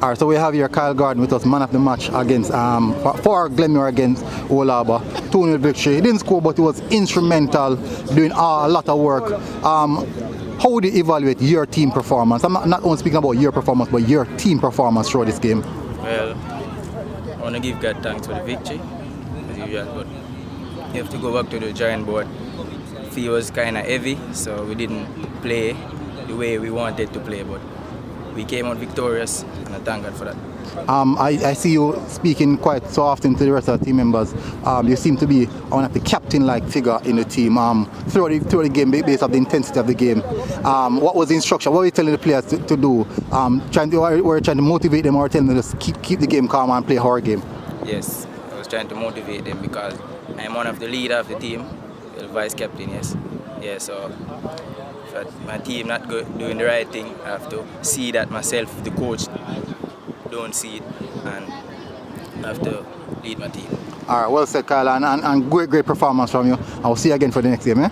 All right, so we have here Kyle Gordon with us, man of the match against for Glenmuir against Harbour. 2-0 victory. He didn't score, but he was instrumental, doing a lot of work. How would you evaluate your team performance? I'm not only speaking about your performance, but your team performance throughout this game. Well, I want to give God thanks for the victory, as usual, but you have to go back to the drawing board. The field was kind of heavy, so we didn't play the way we wanted to play, but we came out victorious, and I thank God for that. I see you speaking quite so often to the rest of the team members. You seem to be one of the captain-like figure in the team throughout the game, based on the intensity of the game. What was the instruction? What were you telling the players to do? Were you trying to motivate them, or telling them to keep the game calm and play a hard game? Yes, I was trying to motivate them because I'm one of the leader of the team, the vice captain, yes. Yeah, so if my team not doing the right thing, I have to see that myself, the coach, don't see it, and I have to lead my team. All right, well said, Kyle, and great performance from you. I'll see you again for the next game.